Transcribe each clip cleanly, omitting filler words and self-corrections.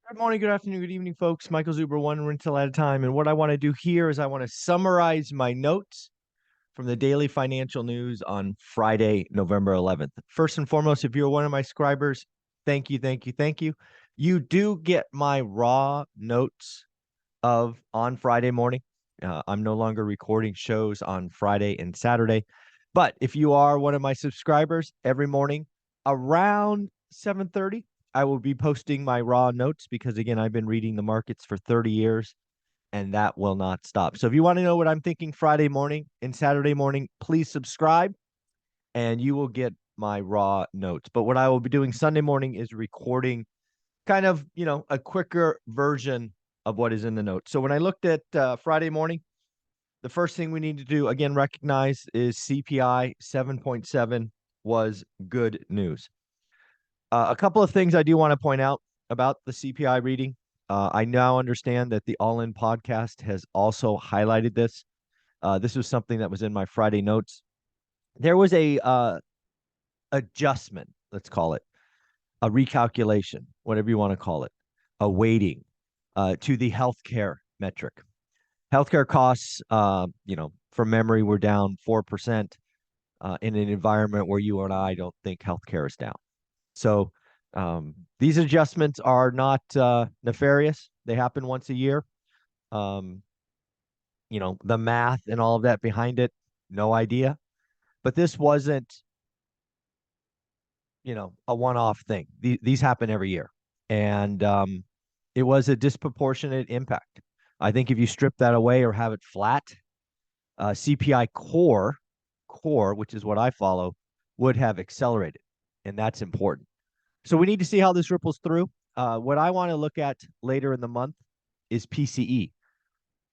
Good morning, good afternoon, good evening, folks. Michael Zuber, one rental at a time. And what I want to do here is I want to summarize my notes from the daily financial news on Friday, November 11th. First and foremost, if you're one of my subscribers, thank you, thank you, thank you. You do get my raw notes of on Friday morning. I'm no longer recording shows on Friday and Saturday. But if you are one of my subscribers, every morning around 7:30, I will be posting my raw notes because again, I've been reading the markets for 30 years and that will not stop. So if you want to know what I'm thinking Friday morning and Saturday morning, please subscribe and you will get my raw notes. But what I will be doing Sunday morning is recording kind of, a quicker version of what is in the notes. So when I looked at Friday morning, the first thing we need to do, again, recognize is CPI 7.7 was good news. A couple of things I do want to point out about the CPI reading. I now understand that the All In podcast has also highlighted this. This was something that was in my Friday notes. There was a adjustment, let's call it, a recalculation, whatever you want to call it, a weighting to the healthcare metric. Healthcare costs, from memory, were down 4% in an environment where you and I don't think healthcare is down. So these adjustments are not nefarious. They happen once a year. Um, the math and all of that behind it, no idea. But this wasn't, a one-off thing. These happen every year. And it was a disproportionate impact. I think if you strip that away or have it flat, CPI core, which is what I follow, would have accelerated. And that's important. So we need to see how this ripples through. What I want to look at later in the month is PCE.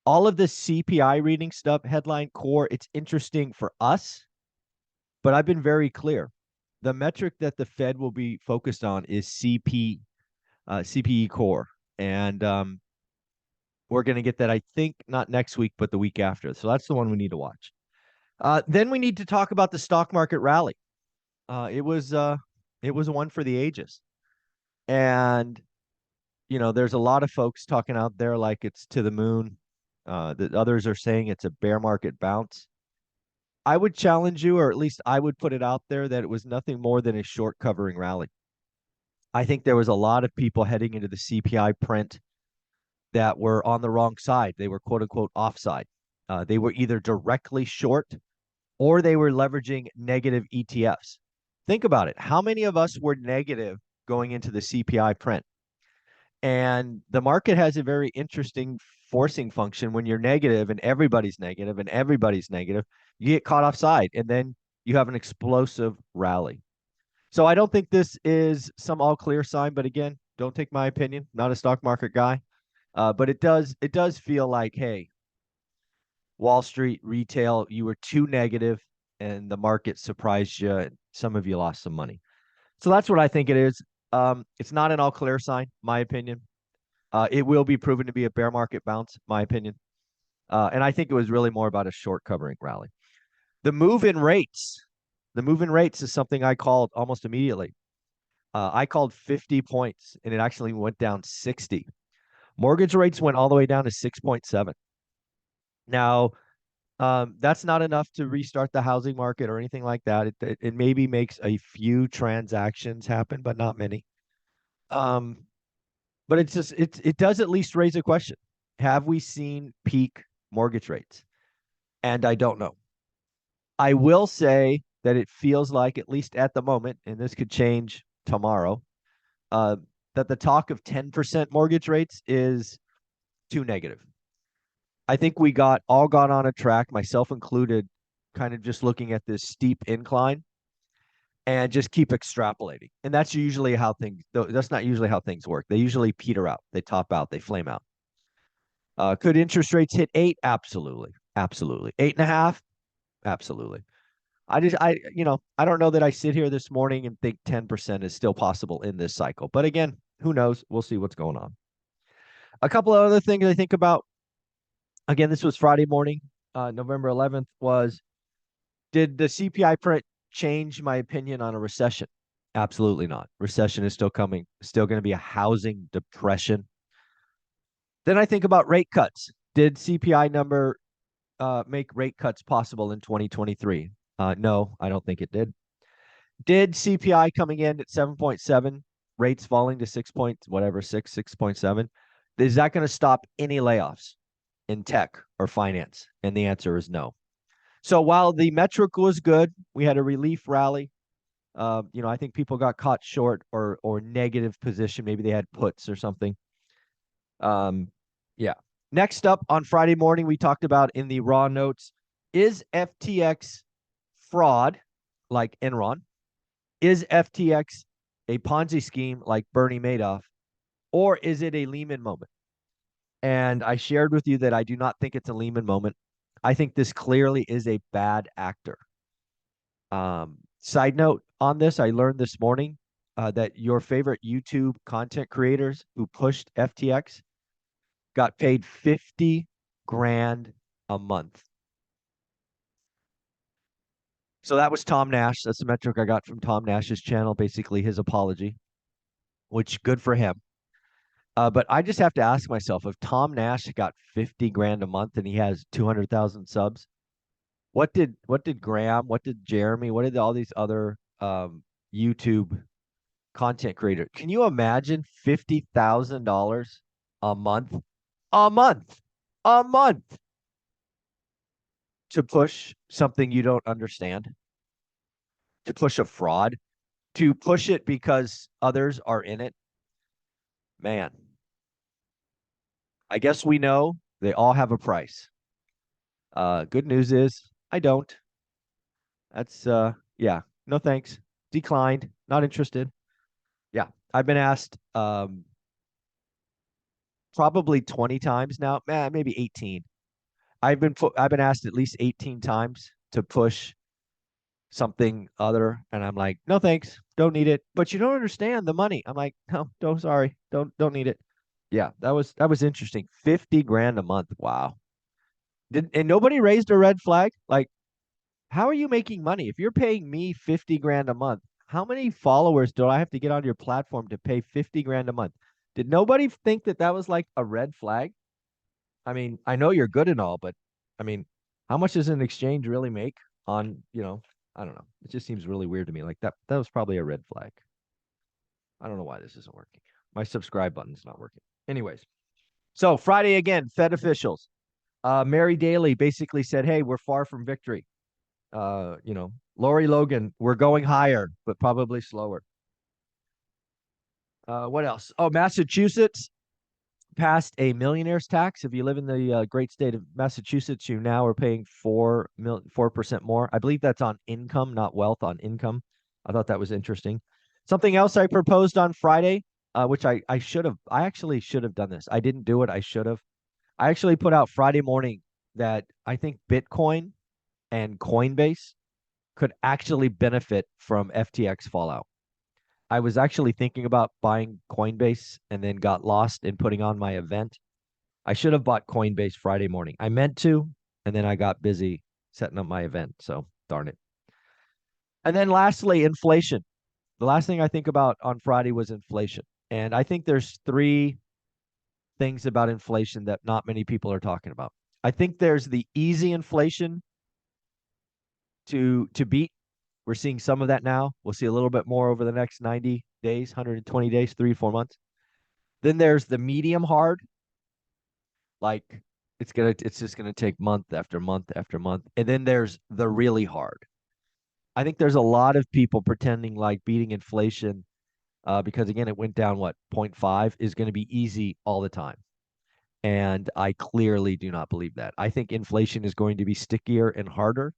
All of this CPI reading stuff, headline core, it's interesting for us, but I've been very clear. The metric that the Fed will be focused on is CPE core. And we're going to get that, I think, not next week, but the week after. So that's the one we need to watch. Then we need to talk about the stock market rally. It was one for the ages. And, there's a lot of folks talking out there like it's to the moon. That others are saying it's a bear market bounce. I would challenge you, or at least I would put it out there, that it was nothing more than a short covering rally. I think there was a lot of people heading into the CPI print that were on the wrong side. They were quote unquote offside. They were either directly short or they were leveraging negative ETFs. Think about it. How many of us were negative going into the CPI print? And the market has a very interesting forcing function. When you're negative and everybody's negative and everybody's negative, you get caught offside and then you have an explosive rally. So I don't think this is some all clear sign, but again, don't take my opinion. Not a stock market guy. But it does feel like, hey, Wall Street, retail, you were too negative and the market surprised you. And some of you lost some money. So that's what I think it is. It's not an all clear sign, my opinion. It will be proven to be a bear market bounce, my opinion. And I think it was really more about a short covering rally. The move in rates, is something I called almost immediately. I called 50 points and it actually went down 60. Mortgage rates went all the way down to 6.7. Now, that's not enough to restart the housing market or anything like that. It maybe makes a few transactions happen, but not many. But it does at least raise a question. Have we seen peak mortgage rates? And I don't know. I will say that it feels like, at least at the moment, and this could change tomorrow, that the talk of 10% mortgage rates is too negative. I think we all got on a track, myself included, kind of just looking at this steep incline and just keep extrapolating. And that's not usually how things work. They usually peter out, they top out, they flame out. Could interest rates hit 8? Absolutely. Absolutely. 8.5? Absolutely. I don't know that I sit here this morning and think 10% is still possible in this cycle. But again, who knows? We'll see what's going on. A couple of other things I think about. Again, this was Friday morning, November 11th, did the CPI print change my opinion on a recession? Absolutely not. Recession is still coming, still going to be a housing depression. Then I think about rate cuts. Did CPI number make rate cuts possible in 2023? No, I don't think it did. Did CPI coming in at 7.7, rates falling to 6 point, whatever, 6.7, is that going to stop any layoffs in tech or finance? And the answer is no. So while the metric was good, we had a relief rally. I think people got caught short or negative position. Maybe they had puts or something. Yeah. Next up on Friday morning, we talked about in the raw notes, is FTX fraud like Enron? Is FTX a Ponzi scheme like Bernie Madoff? Or is it a Lehman moment? And I shared with you that I do not think it's a Lehman moment. I think this clearly is a bad actor. Side note on this, I learned this morning that your favorite YouTube content creators who pushed FTX got paid 50 grand a month. So that was Tom Nash. That's the metric I got from Tom Nash's channel, basically his apology, which good for him. But I just have to ask myself, if Tom Nash got 50 grand a month and he has 200,000 subs, what did Graham, what did Jeremy, what did all these other YouTube content creators? Can you imagine $50,000 a month, a month, a month to push something you don't understand, to push a fraud, to push it because others are in it? Man, I guess we know they all have a price. Good news is I don't. That's yeah, no thanks. Declined, not interested. Yeah, I've been asked probably 20 times now, maybe 18. I've been asked at least 18 times to push something other, and I'm like, no thanks, don't need it. But you don't understand the money. I'm like, no, don't, sorry, don't need it. Yeah, that was interesting. 50 grand a month. Wow. And nobody raised a red flag? Like, how are you making money? If you're paying me 50 grand a month, how many followers do I have to get on your platform to pay 50 grand a month? Did nobody think that that was like a red flag? I mean, I know you're good and all, but I mean, how much does an exchange really make on, I don't know. It just seems really weird to me. Like that was probably a red flag. I don't know why this isn't working. My subscribe button's not working. Anyways, so Friday again, Fed officials. Mary Daly basically said, hey, we're far from victory. Lori Logan, we're going higher, but probably slower. What else? Oh, Massachusetts passed a millionaire's tax. If you live in the great state of Massachusetts, you now are paying 4% more. I believe that's on income, not wealth, on income. I thought that was interesting. Something else I proposed on Friday, which I actually should have done this. I didn't do it. I should have. I actually put out Friday morning that I think Bitcoin and Coinbase could actually benefit from FTX fallout. I was actually thinking about buying Coinbase and then got lost in putting on my event. I should have bought Coinbase Friday morning. I meant to, and then I got busy setting up my event. So darn it. And then lastly, inflation. The last thing I think about on Friday was inflation. And I think there's three things about inflation that not many people are talking about. I think there's the easy inflation to beat. We're seeing some of that now. We'll see a little bit more over the next 90 days, 120 days, 3 to 4 months. Then there's the medium hard. Like it's just gonna take month after month after month. And then there's the really hard. I think there's a lot of people pretending like beating inflation, because again, it went down 0.5 is going to be easy all the time. And I clearly do not believe that. I think inflation is going to be stickier and harder,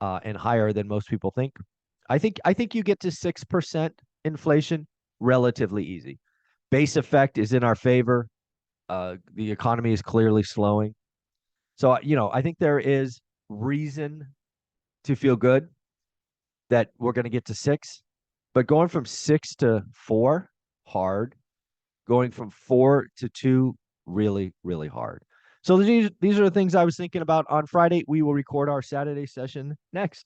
and higher than most people think. I think you get to 6% inflation relatively easy. Base effect is in our favor. The economy is clearly slowing. So, I think there is reason to feel good that we're going to get to 6, but going from 6 to 4, hard. Going from 4 to 2, really, really hard. So these are the things I was thinking about on Friday. We will record our Saturday session next.